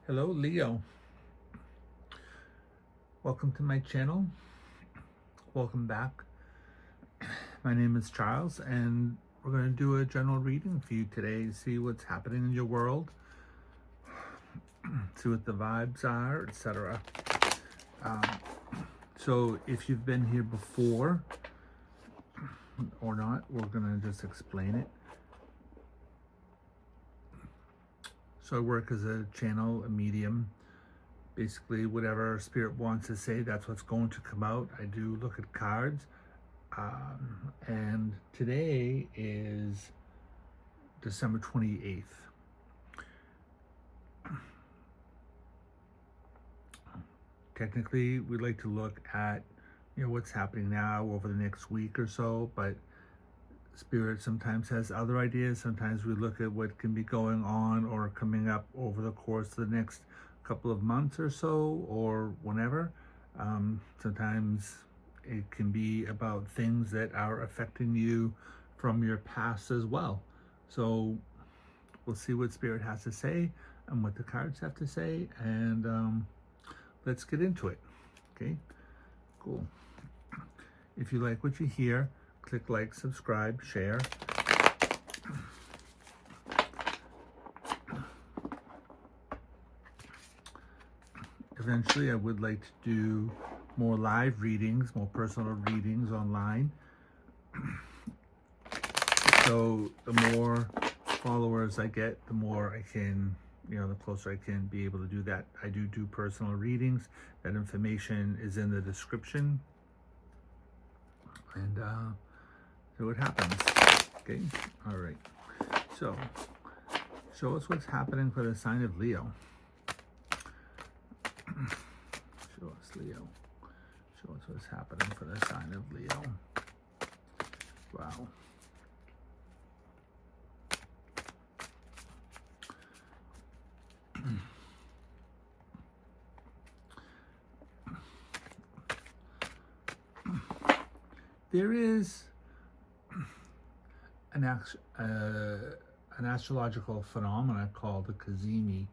Hello, Leo. Welcome to my channel. Welcome back. My name is Charles, and we're going to do a general reading for you today to see what's happening in your world, see what the vibes are, etc. So if you've been here before or not, we're going to just explain it. So I work as a channel, a medium. Basically, whatever Spirit wants to say, that's what's going to come out. I do look at cards. And today is December 28th. Technically, we'd like to look at, what's happening now over the next week or so, but Spirit sometimes has other ideas. Sometimes we look at what can be going on or coming up over the course of the next couple of months or so, or whenever. Sometimes it can be about things that are affecting you from your past as well. So we'll see what Spirit has to say and what the cards have to say, and let's get into it. Okay, cool. If you like what you hear, click like, subscribe, share. Eventually, I would like to do more live readings, more personal readings online. So the more followers I get, the more I can, the closer I can be able to do that. I do personal readings. That information is in the description. And see what happens. Okay, all right. So, show us what's happening for the sign of Leo. Show us, Leo. Show us what's happening for the sign of Leo. Wow. There is an astrological phenomena called the Cazimi,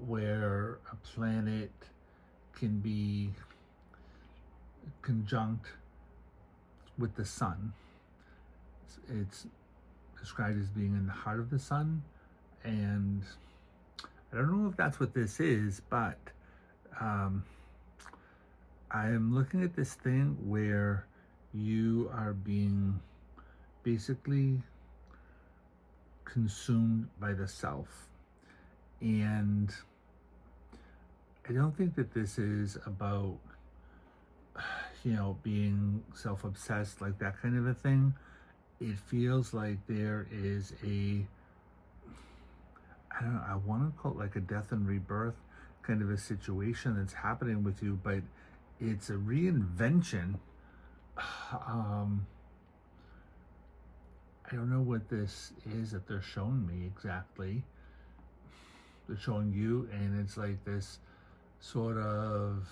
where a planet can be conjunct with the sun. It's described as being in the heart of the sun, and I don't know if that's what this is, but I am looking at this thing where you are being basically consumed by the self. And I don't think that this is about, being self-obsessed, like that kind of a thing. It feels like there is I want to call it like a death and rebirth kind of a situation that's happening with you, but it's a reinvention. I don't know what this is that they're showing me exactly. They're showing you, and it's like this sort of,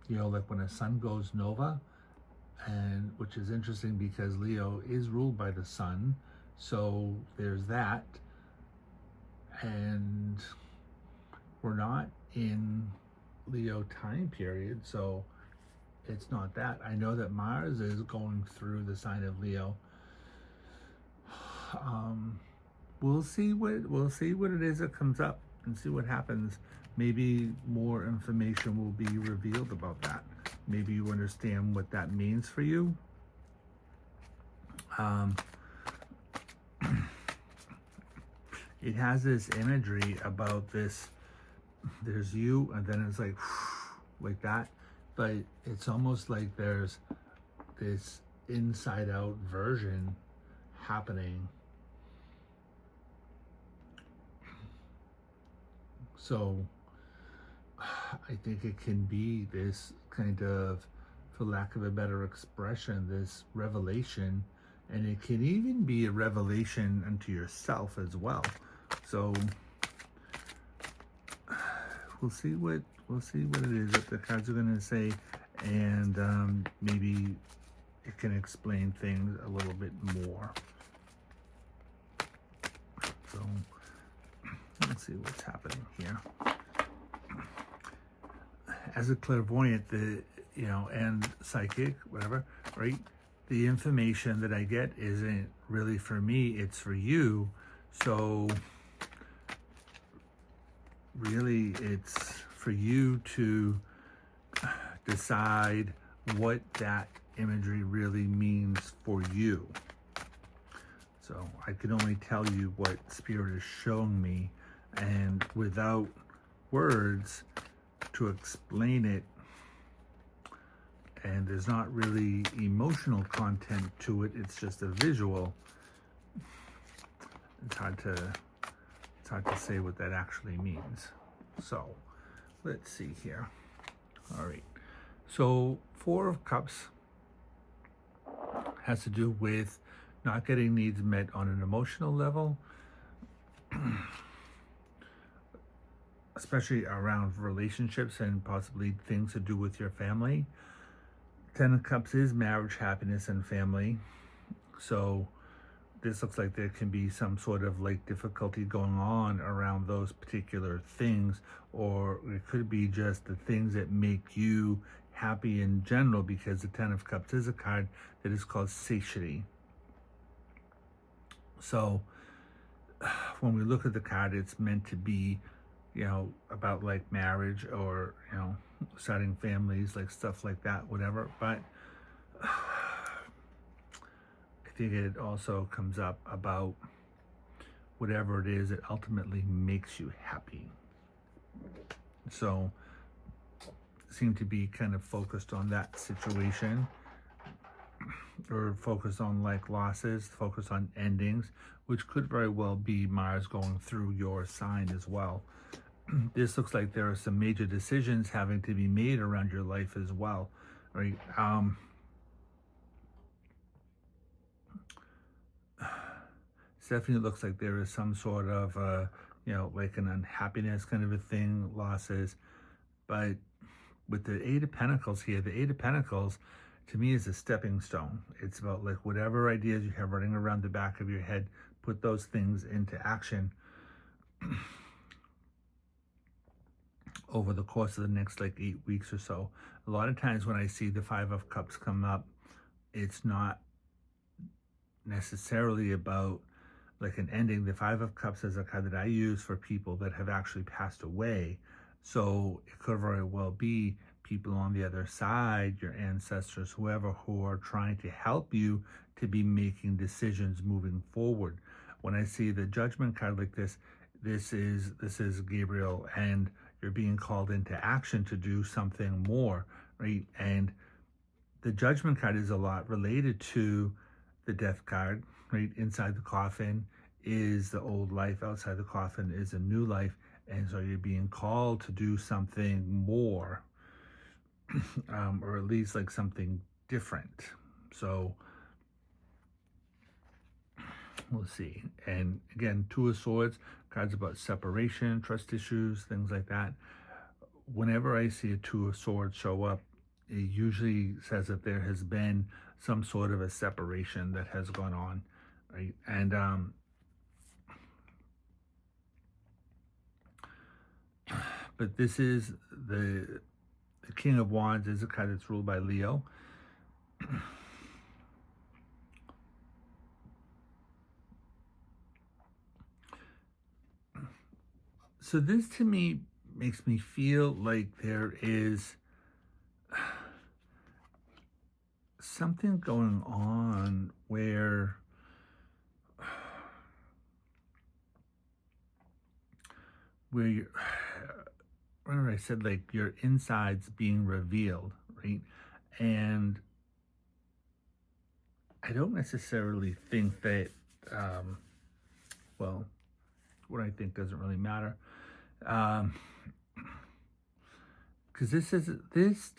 like when a sun goes nova, and which is interesting because Leo is ruled by the sun. So there's that. And we're not in Leo time period, so it's not that. I know that Mars is going through the sign of Leo. We'll see what it is that comes up and see what happens. Maybe more information will be revealed about that. Maybe you understand what that means for you. It has this imagery about this. There's you, and then it's like that. But it's almost like there's this inside out version happening. So I think it can be this kind of, for lack of a better expression, this revelation, and it can even be a revelation unto yourself as well. So we'll see what it is that the cards are going to say, and maybe it can explain things a little bit more. So let's see what's happening here. As a clairvoyant, and psychic, whatever, right? The information that I get isn't really for me, it's for you. So really it's for you to decide what that imagery really means for you. So I can only tell you what Spirit is showing me, and without words to explain it, and there's not really emotional content to it, it's just a visual. It's hard to say what that actually means. So let's see here. All right, so Four of Cups has to do with not getting needs met on an emotional level, especially around relationships and possibly things to do with your family. Ten of Cups is marriage, happiness, and family. So this looks like there can be some sort of like difficulty going on around those particular things, or it could be just the things that make you happy in general, because the Ten of Cups is a card that is called satiety. So when we look at the card, it's meant to be, about like marriage or, starting families, like stuff like that, whatever. But I think it also comes up about whatever it is that ultimately makes you happy. So seem to be kind of focused on that situation, or focused on like losses, focused on endings, which could very well be Mars going through your sign as well. This looks like there are some major decisions having to be made around your life as well, right? Definitely looks like there is some sort of, like an unhappiness kind of a thing, losses. But with the Eight of Pentacles here, the Eight of Pentacles to me is a stepping stone. It's about like whatever ideas you have running around the back of your head, put those things into action over the course of the next like 8 weeks or so. A lot of times when I see the Five of Cups come up, it's not necessarily about like an ending. The Five of Cups is a card that I use for people that have actually passed away. So it could very well be people on the other side, your ancestors, whoever, who are trying to help you to be making decisions moving forward. When I see the Judgment card like this, this is Gabriel, and you're being called into action to do something more, right? And the Judgment card is a lot related to the Death card, right? Inside the coffin is the old life, outside the coffin is a new life. And so you're being called to do something more, or at least like something different. So we'll see. And again, Two of Swords, cards about separation, trust issues, things like that. Whenever I see a Two of Swords show up, it usually says that there has been some sort of a separation that has gone on, right? And but this is the King of Wands is a card that's ruled by Leo. So this to me makes me feel like there is something going on where you're, remember I said like your insides being revealed, right? And I don't necessarily think that, well, what I think doesn't really matter. Because this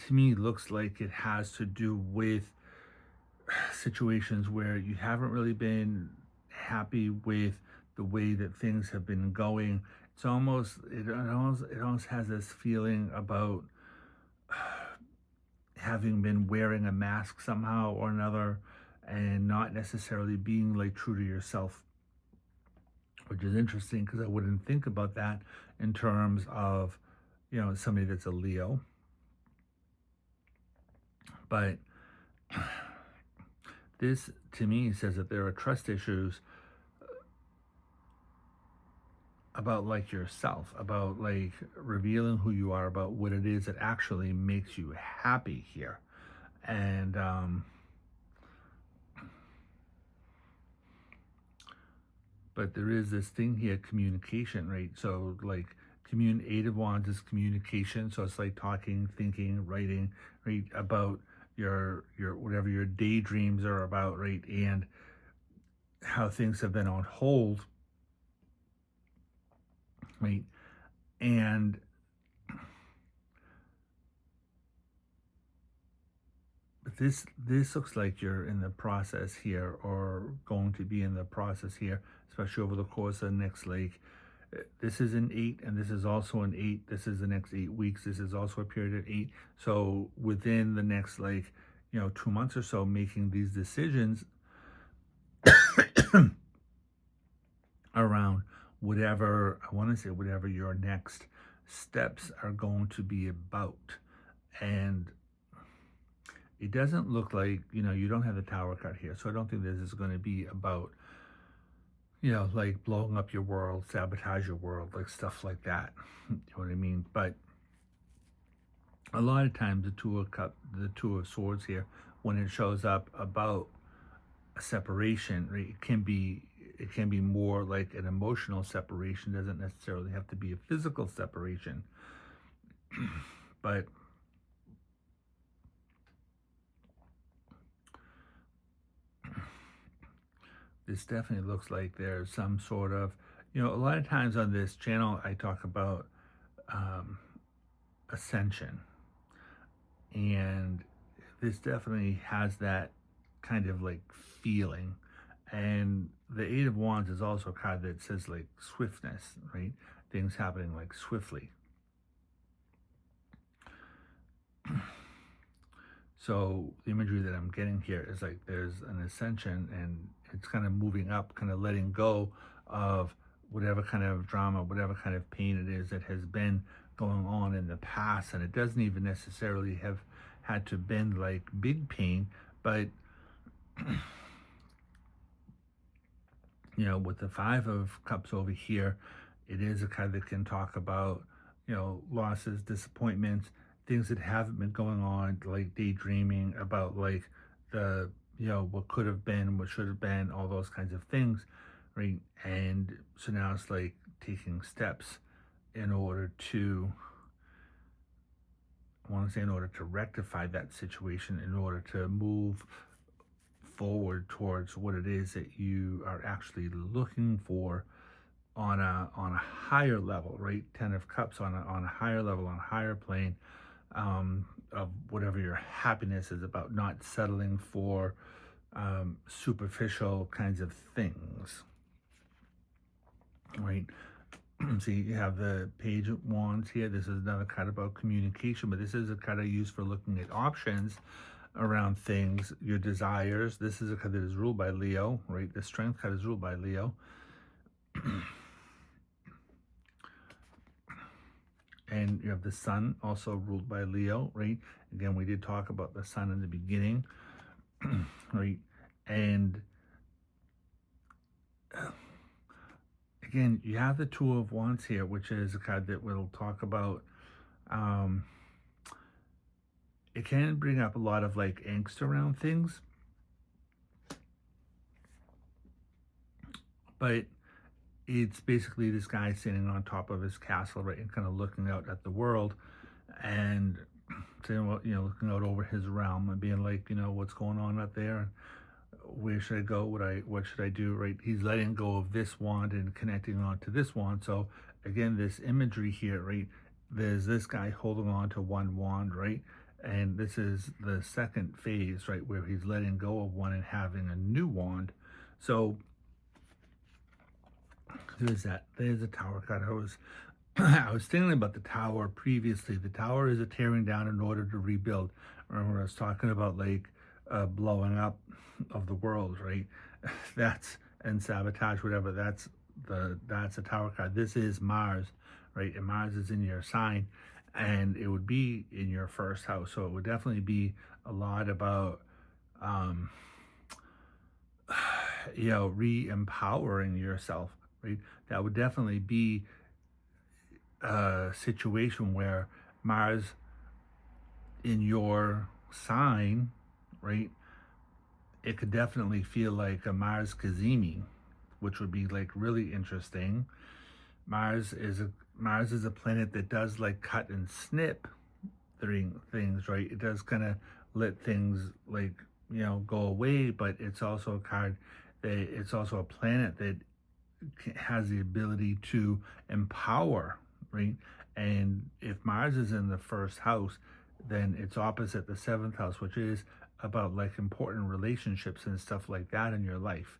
to me looks like it has to do with situations where you haven't really been happy with the way that things have been going. It's almost it almost has this feeling about having been wearing a mask somehow or another, and not necessarily being like true to yourself, which is interesting because I wouldn't think about that in terms of, somebody that's a Leo. But this, to me, says that there are trust issues about like yourself, about like revealing who you are, about what it is that actually makes you happy here. And but there is this thing here, communication, right? So like Eight of Wands is communication. So it's like talking, thinking, writing, right? About your whatever your daydreams are about, right? And how things have been on hold, right? And this looks like you're in the process here, or going to be in the process here, especially over the course of the next, like, this is an 8, and this is also an 8. This is the next 8 weeks. This is also a period of 8. So within the next, like, 2 months or so, making these decisions around whatever, I want to say, whatever your next steps are going to be about. And it doesn't look like, you don't have the Tower card here. So I don't think this is going to be about, like blowing up your world, sabotage your world, like stuff like that. You know what I mean? But a lot of times the Two of Swords here, when it shows up about a separation, right, it can be more like an emotional separation. It doesn't necessarily have to be a physical separation. But this definitely looks like there's some sort of, a lot of times on this channel, I talk about ascension. And this definitely has that kind of like feeling. And the Eight of Wands is also a card that says like swiftness, right? Things happening like swiftly. So the imagery that I'm getting here is like there's an ascension, and it's kind of moving up, kind of letting go of whatever kind of drama, whatever kind of pain it is that has been going on in the past. And it doesn't even necessarily have had to been like big pain, but with the Five of Cups over here, it is a card that can talk about, losses, disappointments, things that haven't been going on, like daydreaming about like the, what could have been, what should have been, all those kinds of things, right? And so now it's like taking steps in order to, I want to say, in order to rectify that situation, in order to move forward towards what it is that you are actually looking for on a higher level, right? 10 of Cups on a higher level, on a higher plane, of whatever your happiness is about, not settling for superficial kinds of things, right? See, you have the Page of Wands here. This is another card about communication, but this is a card I use for looking at options around things, your desires. This is a card that is ruled by Leo, right? The Strength card is ruled by Leo. And you have the Sun, also ruled by Leo, right? Again, we did talk about the Sun in the beginning, right? And again, you have the Two of Wands here, which is a card that we'll talk about. It can bring up a lot of like angst around things, but it's basically this guy sitting on top of his castle, right, and kind of looking out at the world, and saying, well, looking out over his realm and being like, what's going on out there? Where should I go? What should I do? Right? He's letting go of this wand and connecting on to this wand. So again, this imagery here, right? There's this guy holding on to one wand, right? And this is the second phase, right, where he's letting go of one and having a new wand. So there's that. There's a Tower card. I was thinking about the Tower previously. The Tower is a tearing down in order to rebuild. Remember, I was talking about like blowing up of the world, right? And sabotage, whatever. That's that's a Tower card. This is Mars, right? And Mars is in your sign, and it would be in your first house. So it would definitely be a lot about um, re-empowering yourself, right? That would definitely be a situation where Mars in your sign, right? It could definitely feel like a Mars Kazemi, which would be like really interesting. Mars is a planet that does like cut and snip things, right? It does kind of let things like go away, but it's also a card that it's also a planet that has the ability to empower, right? And if Mars is in the first house, then it's opposite the seventh house, which is about like important relationships and stuff like that in your life,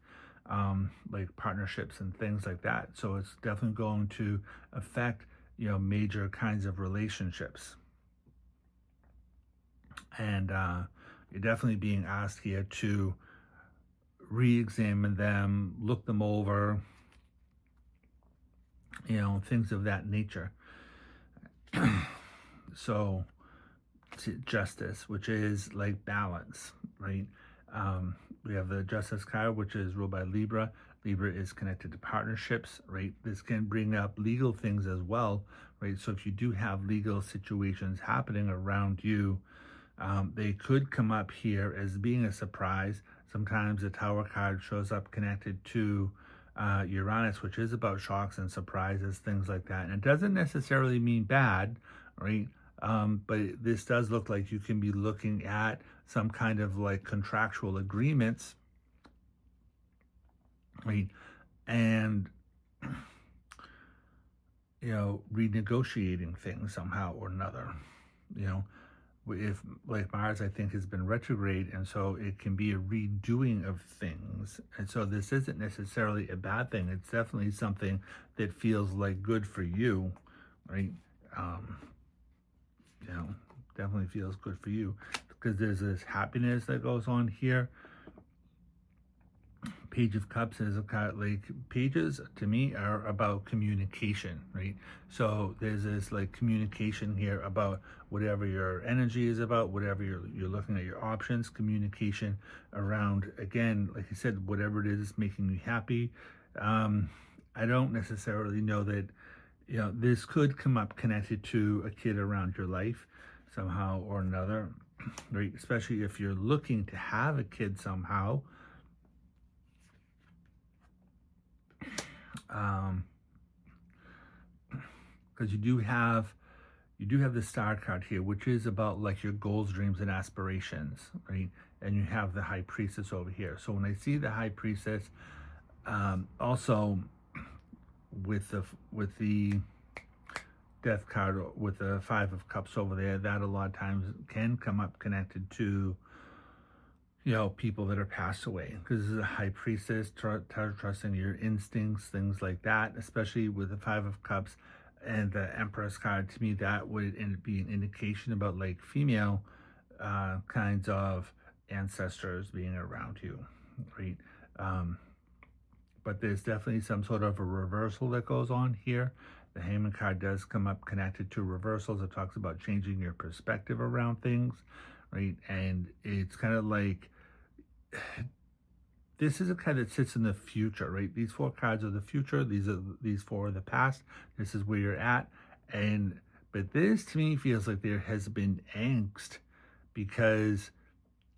like partnerships and things like that. So it's definitely going to affect, major kinds of relationships. And you're definitely being asked here to re-examine them, look them over, things of that nature. So justice, which is like balance, right? We have the justice card, which is ruled by Libra. Libra is connected to partnerships, right? This can bring up legal things as well, right? So if you do have legal situations happening around you, they could come up here as being a surprise. Sometimes the Tower card shows up connected to Uranus, which is about shocks and surprises, things like that. And it doesn't necessarily mean bad, right? But this does look like you can be looking at some kind of like contractual agreements, right? And, renegotiating things somehow or another, you know, if like Mars, I think, has been retrograde, and so it can be a redoing of things. And so this isn't necessarily a bad thing. It's definitely something that feels like good for you, right? Um, you know, definitely feels good for you because there's this happiness that goes on here. Page of Cups is a card, like pages to me are about communication, right? So there's this like communication here about whatever your energy is about, whatever you're looking at your options, communication around, again, like I said, whatever it is making you happy. I don't necessarily know that, this could come up connected to a kid around your life somehow or another, right? Especially if you're looking to have a kid somehow. Because you do have the star card here, which is about like your goals, dreams, and aspirations, right? And you have the high priestess over here. So when I see the high priestess, also with the death card with the 5 of cups over there, that a lot of times can come up connected to people that are passed away, because this is a high priestess, trusting your instincts, things like that, especially with the 5 of cups and the Empress card. To me, that would be an indication about like female kinds of ancestors being around you, right? But there's definitely some sort of a reversal that goes on here. The Hangman card does come up connected to reversals. It talks about changing your perspective around things, right? And it's kind of like, this is a card that sits in the future, right? These 4 cards are the future. These 4 are the past. This is where you're at. But this to me feels like there has been angst because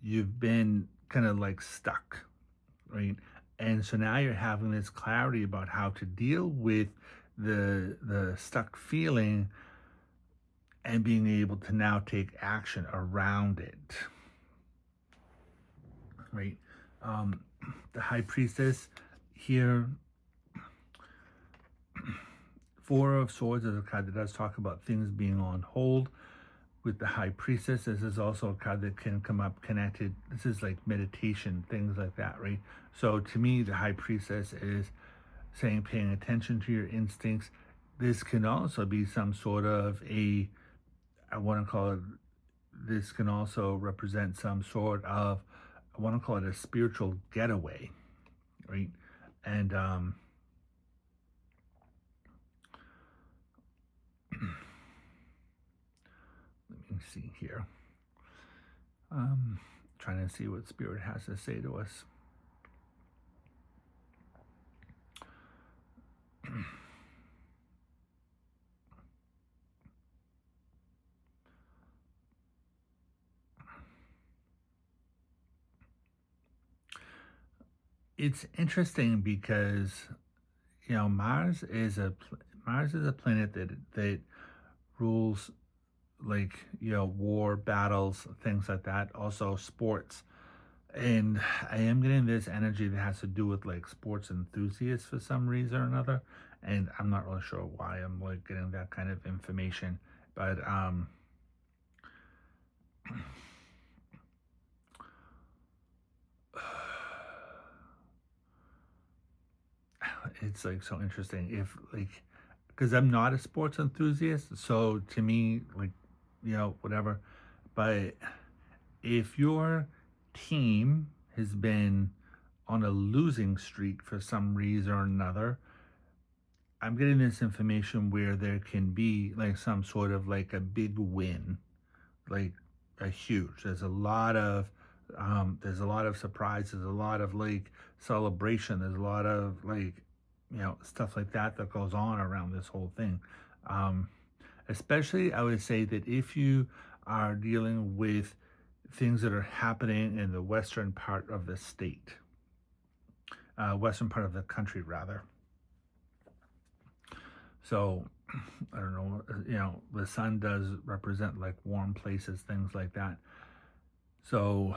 you've been kind of like stuck, right? And so now you're having this clarity about how to deal with the stuck feeling and being able to now take action around it, right? The high priestess here, 4 of swords is a card that does talk about things being on hold. With the high priestess, this is also a card that can come up connected. This is like meditation, things like that, right? So to me, the high priestess is saying paying attention to your instincts. This can also be some sort of this can also represent some sort of, I want to call it a spiritual getaway, right? And me see here. Trying to see what Spirit has to say to us. It's interesting because Mars is a planet that rules, like, war, battles, things like that. Also sports. And I am getting this energy that has to do with like sports enthusiasts for some reason or another. And I'm not really sure why I'm like getting that kind of information. But it's like so interesting if like, because I'm not a sports enthusiast, so to me, like, whatever. But if your team has been on a losing streak for some reason or another, I'm getting this information where there can be like some sort of like a big win, like a huge. There's a lot of surprises, a lot of like celebration. There's a lot of like stuff like that goes on around this whole thing. Um, Especially, I would say that if you are dealing with things that are happening in the western part of the state, western part of the country, rather. So, I don't know, the sun does represent like warm places, things like that. So,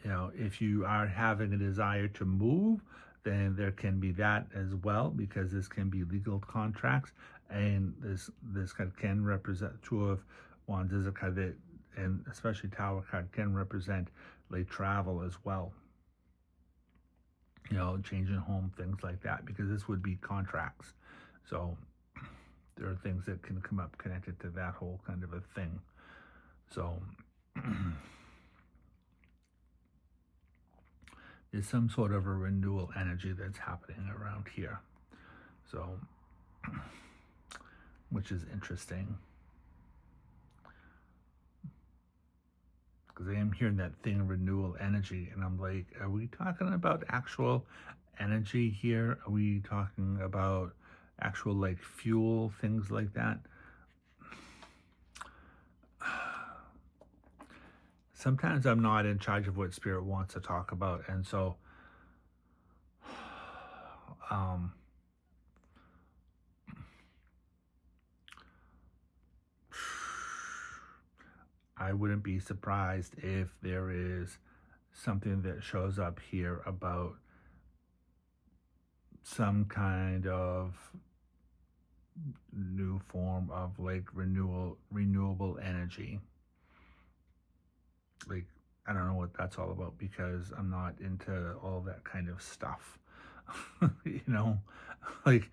if you are having a desire to move, then there can be that as well, because this can be legal contracts, and this card can represent Two of Wands is a card that, and especially Tower card, can represent like travel as well. Changing home, things like that, because this would be contracts. So there are things that can come up connected to that whole kind of a thing. So there's some sort of a renewal energy that's happening around here. So, which is interesting. Because I am hearing that thing, renewal energy, and I'm like, are we talking about actual energy here? Are we talking about actual like fuel, things like that? Sometimes I'm not in charge of what Spirit wants to talk about, and so I wouldn't be surprised if there is something that shows up here about some kind of new form of like renewable energy. Like, I don't know what that's all about, because I'm not into all that kind of stuff. Like,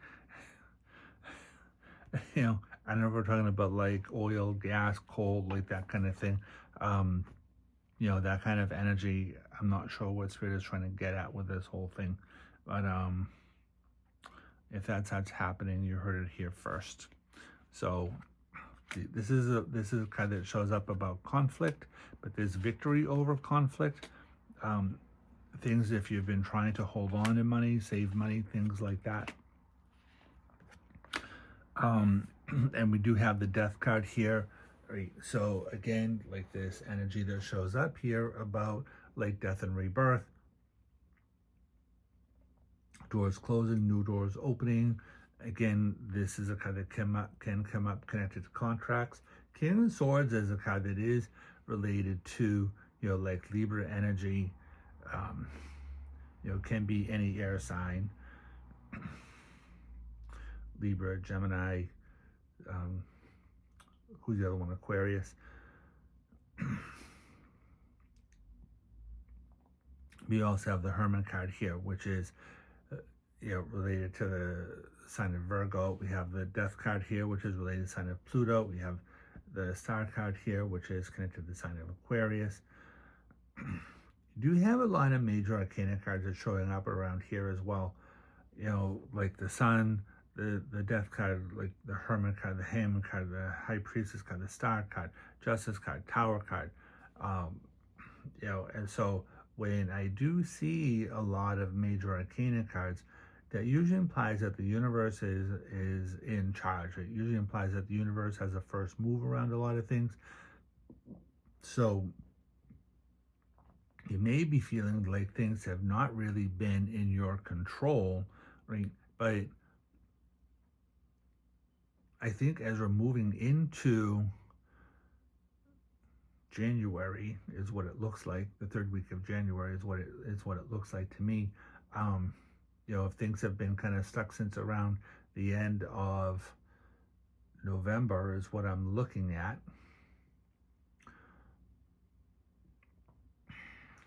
I know we're talking about like oil, gas, coal, like that kind of thing. That kind of energy. I'm not sure what Spirit is trying to get at with this whole thing, but if that's happening, you heard it here first. So this is a card that shows up about conflict, but there's victory over conflict. Things, if you've been trying to hold on to money, save money, things like that. And we do have the Death card here. Right. So again, like this energy that shows up here about like death and rebirth, doors closing, new doors opening. Again, this is a card that can come up connected to contracts. King of Swords is a card that is related to like Libra energy. Can be any air sign. Libra, Gemini, who's the other one? Aquarius. We also have the Hermit card here, which is related to the sign of Virgo. We have the Death card here, which is related to the sign of Pluto. We have the Star card here, which is connected to the sign of Aquarius. Do have a lot of major arcana cards that are showing up around here as well. Like the Sun, the death card, like the hermit card, the hangman card, the high priestess card, the star card, justice card, tower card. Um, and so when I do see a lot of major arcana cards, that usually implies that the universe is in charge. It usually implies that the universe has a first move around a lot of things. So you may be feeling like things have not really been in your control, right? But I think as we're moving into January is what it looks like. The third week of January is what it looks like to me. Um, if things have been kind of stuck since around the end of November is what I'm looking at,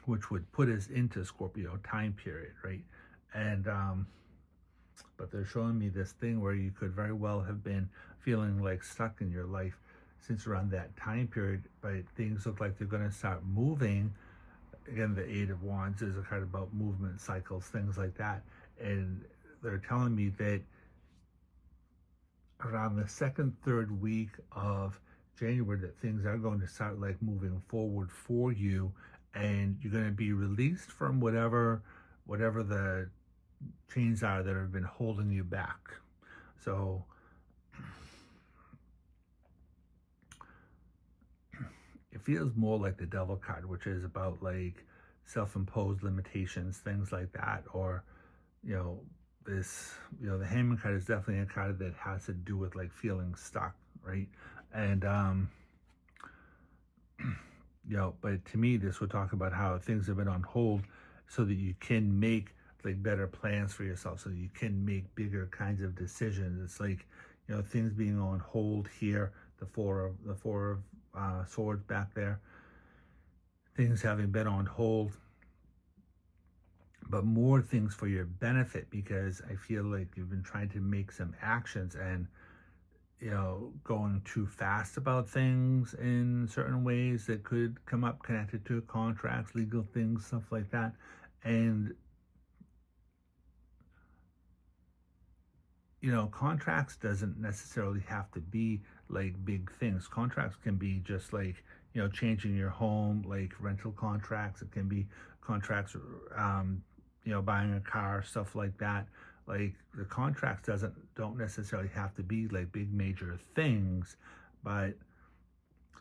which would put us into Scorpio time period, right? And but they're showing me this thing where you could very well have been feeling like stuck in your life since around that time period, but things look like they're going to start moving. Again, the Eight of Wands is a card about movement, cycles, things like that. And they're telling me that around the second, third week of January, that things are going to start like moving forward for you, and you're going to be released from whatever the chains are that have been holding you back. So it feels more like the Devil card, which is about like self-imposed limitations, things like that. Or the Hangman card is definitely a card that has to do with like feeling stuck, right? And but to me this would talk about how things have been on hold so that you can make like better plans for yourself, so that you can make bigger kinds of decisions. It's like things being on hold here, the four of swords back there, things having been on hold, but more things for your benefit, because I feel like you've been trying to make some actions and going too fast about things in certain ways that could come up connected to contracts, legal things, stuff like that. And contracts doesn't necessarily have to be like big things. Contracts can be just like changing your home, like rental contracts. It can be contracts, buying a car, stuff like that. Like the contracts don't necessarily have to be like big major things. But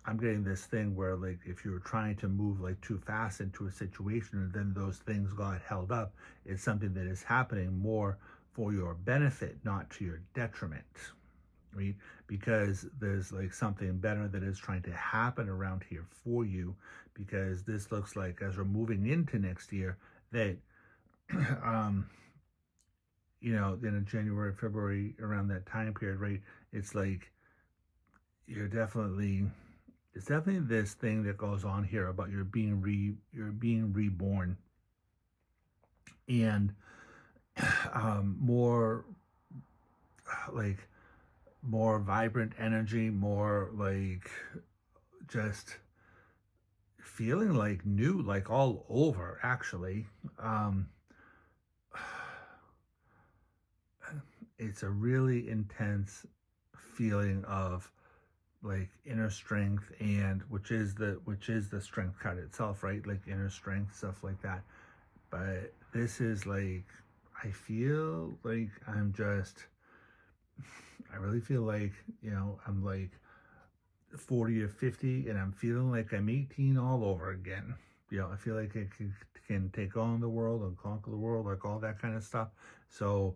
I'm getting this thing where like if you're trying to move like too fast into a situation and then those things got held up, it's something that is happening more for your benefit, not to your detriment, right? Because there's like something better that is trying to happen around here for you, because this looks like as we're moving into next year that in January, February, around that time period, right? It's like it's definitely this thing that goes on here about you're being reborn, and more like more vibrant energy, more like just feeling like new, like all over actually. It's a really intense feeling of like inner strength, and which is the strength card itself, right? Like inner strength, stuff like that. But this is like, I feel like I really feel like I'm like 40 or 50 and I'm feeling like I'm 18 all over again. I feel like I can take on the world and conquer the world, like all that kind of stuff. So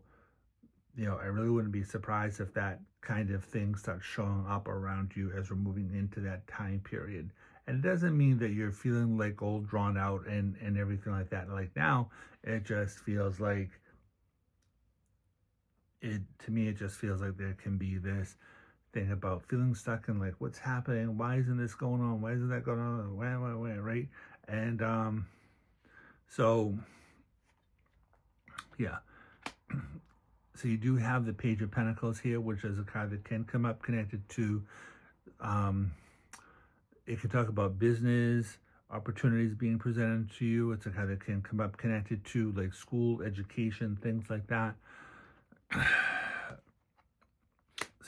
I really wouldn't be surprised if that kind of thing starts showing up around you as we're moving into that time period. And it doesn't mean that you're feeling like all drawn out and everything like that. Like now, it just feels like to me, it just feels like there can be this thing about feeling stuck and like, what's happening? Why isn't this going on? Why isn't that going on? Why, right? And so, yeah. So you do have the Page of Pentacles here, which is a card that can come up connected to, it can talk about business, opportunities being presented to you. It's a card that can come up connected to like school, education, things like that.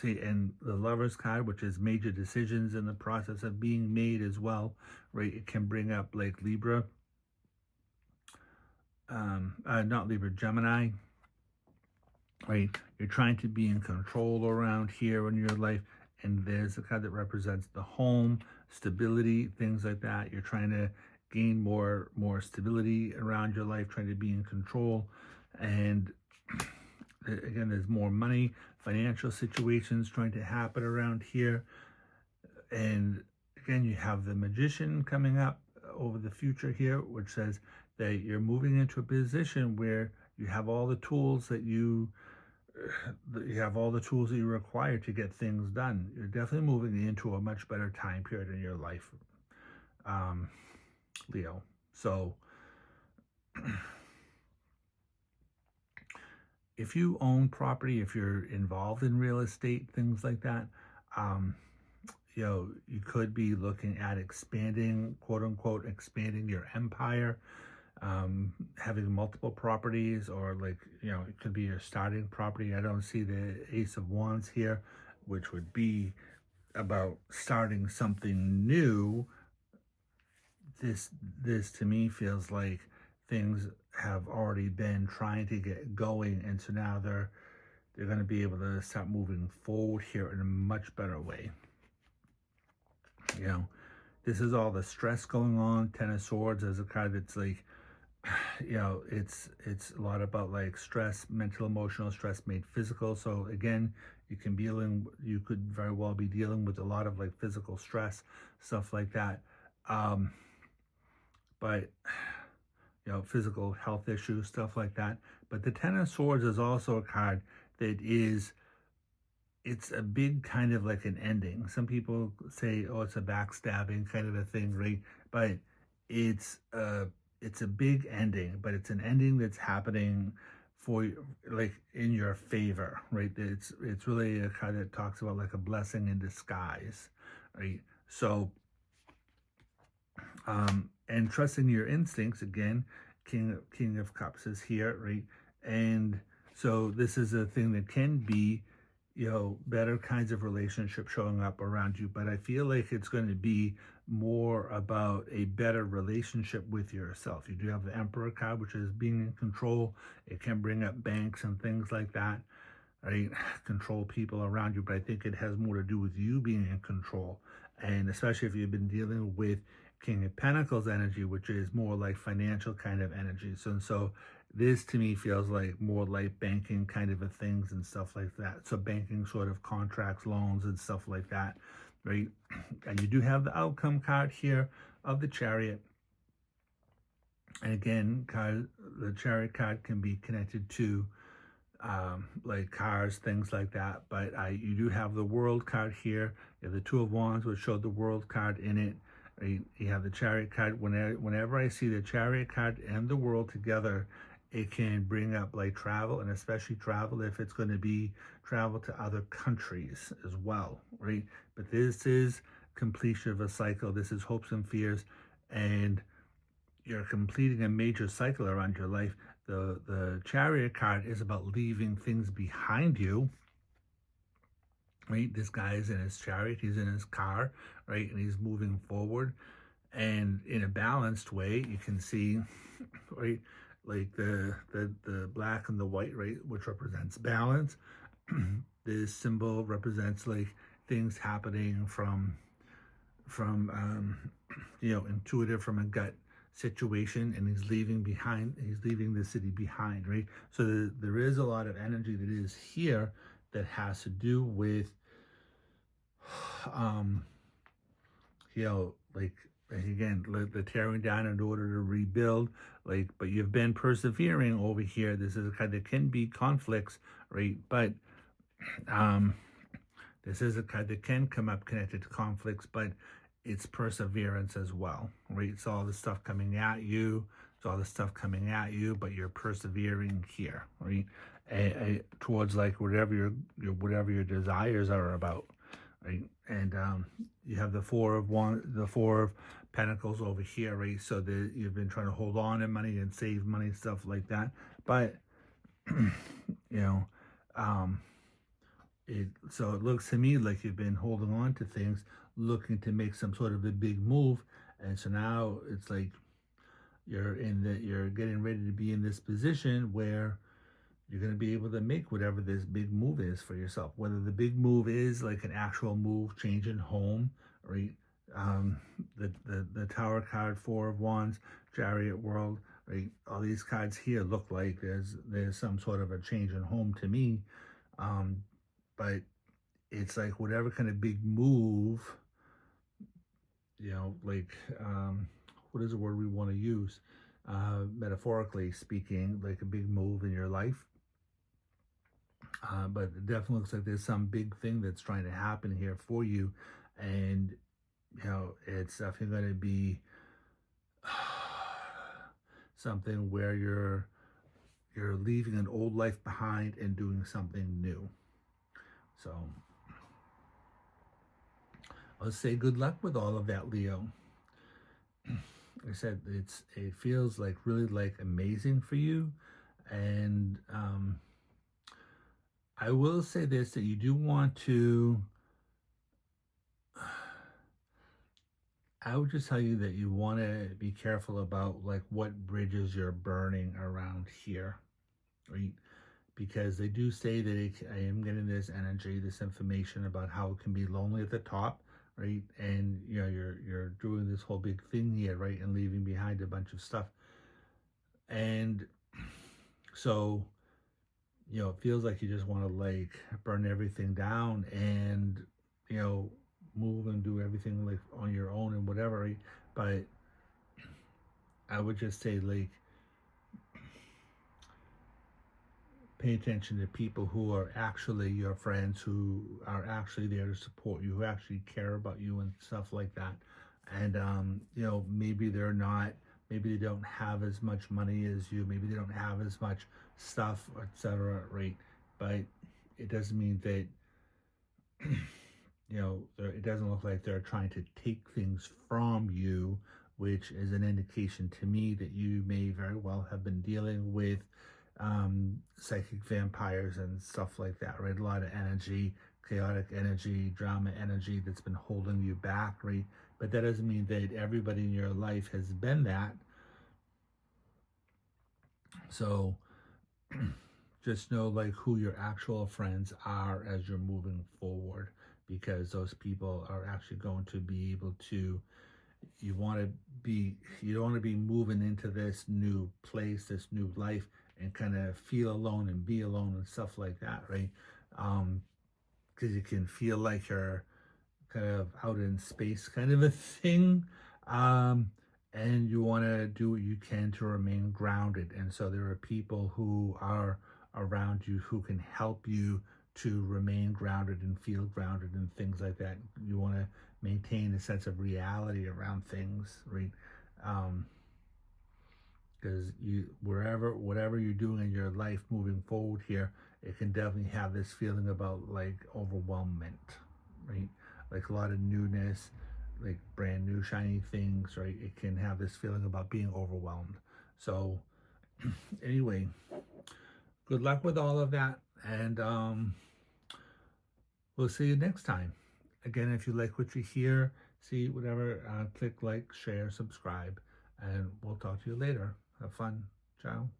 See, and the Lovers card, which is major decisions in the process of being made as well, right? It can bring up like Libra, not Libra, Gemini, right? You're trying to be in control around here in your life, and there's a card that represents the home, stability, things like that. You're trying to gain more stability around your life, trying to be in control, and again, there's more money, financial situations trying to happen around here. And again, you have the Magician coming up over the future here, which says that you're moving into a position where you have all the tools that you require to get things done. You're definitely moving into a much better time period in your life, Leo. So if you own property, if you're involved in real estate, things like that, you could be looking at expanding, quote unquote, expanding your empire, having multiple properties, or it could be your starting property. I don't see the Ace of Wands here, which would be about starting something new. This to me feels like things have already been trying to get going, and so now they're going to be able to start moving forward here in a much better way. This is all the stress going on. Ten of Swords is a card that's like, it's a lot about like stress, mental, emotional stress made physical. So again, you could very well be dealing with a lot of like physical stress, stuff like that. But physical health issues, stuff like that. But the Ten of Swords is also a card that it's a big kind of like an ending. Some people say, oh, it's a backstabbing kind of a thing, right? But it's a big ending, but it's an ending that's happening for like in your favor, right? It's really a card that talks about like a blessing in disguise, right? So and trusting your instincts, again, King of Cups is here, right? And so this is a thing that can be, better kinds of relationships showing up around you. But I feel like it's going to be more about a better relationship with yourself. You do have the Emperor card, which is being in control. It can bring up banks and things like that, right? Control people around you. But I think it has more to do with you being in control. And especially if you've been dealing with King of Pentacles energy, which is more like financial kind of energy. So this to me feels like more like banking kind of a things and stuff like that. So banking sort of contracts, loans and stuff like that, right? And you do have the outcome card here of the Chariot. And again, the Chariot card can be connected to like cars, things like that. But you do have the World card here. You have the Two of Wands, which showed the World card in it. You have the Chariot card. Whenever I see the Chariot card and the World together, it can bring up like travel, and especially travel if it's going to be travel to other countries as well, right? But this is completion of a cycle. This is hopes and fears, and you're completing a major cycle around your life. The Chariot card is about leaving things behind you, right? This guy is in his chariot, he's in his car, right? And he's moving forward, and in a balanced way. You can see, right, like the black and the white, right, which represents balance. This symbol represents like things happening from intuitive, from a gut situation, and he's leaving the city behind, right? So there is a lot of energy that is here that has to do with like again, the tearing down in order to rebuild, but you've been persevering over here. This is a kind that can be conflicts, right? But this is a card that can come up connected to conflicts, but it's perseverance as well, right? It's all the stuff coming at you. But you're persevering here, right? Towards like whatever your desires are about, right? And you have the Four of Pentacles over here, right? So you've been trying to hold on to money and save money, stuff like that. But So it looks to me like you've been holding on to things, looking to make some sort of a big move, and so now it's like you're getting ready to be in this position where you're going to be able to make whatever this big move is for yourself. Whether the big move is like an actual move, changing home, right? Um, the Tower card, Four of Wands, Chariot World, right? All these cards here look like there's some sort of a change in home to me, but it's like whatever kind of big move, like what is the word we want to use? Metaphorically speaking, like a big move in your life. But it definitely looks like there's some big thing that's trying to happen here for you. And, it's definitely going to be something where you're leaving an old life behind and doing something new. So I'll say good luck with all of that, Leo. Like I said, it feels like really like amazing for you. And I will say this, that you do want to, I would just tell you that you want to be careful about like what bridges you're burning around here, right? Because they do say that I am getting this energy, this information about how it can be lonely at the top, right? And you're doing this whole big thing here, right? And leaving behind a bunch of stuff. And so, it feels like you just want to like burn everything down and, move and do everything like on your own and whatever, right? But I would just say like pay attention to people who are actually your friends, who are actually there to support you, who actually care about you and stuff like that. And maybe maybe they don't have as much money as you, maybe they don't have as much stuff, etc., right? But it doesn't mean that it doesn't look like they're trying to take things from you, which is an indication to me that you may very well have been dealing with psychic vampires and stuff like that, right? A lot of energy, chaotic energy, drama energy that's been holding you back, right? But that doesn't mean that everybody in your life has been that. So just know like who your actual friends are as you're moving forward, because those people are actually going to be able to, you don't want to be moving into this new place, this new life, and kind of feel alone and be alone and stuff like that, right? Because you can feel like you're kind of out in space kind of a thing. And you want to do what you can to remain grounded. And so there are people who are around you who can help you to remain grounded and feel grounded and things like that. You want to maintain a sense of reality around things, right? Because whatever you're doing in your life moving forward here, it can definitely have this feeling about like overwhelmment, right? Like a lot of newness, like brand new shiny things, right? It can have this feeling about being overwhelmed. So anyway, good luck with all of that, and we'll see you next time. Again, if you like what you hear, see whatever, click like, share, subscribe, and we'll talk to you later. Have fun. Ciao.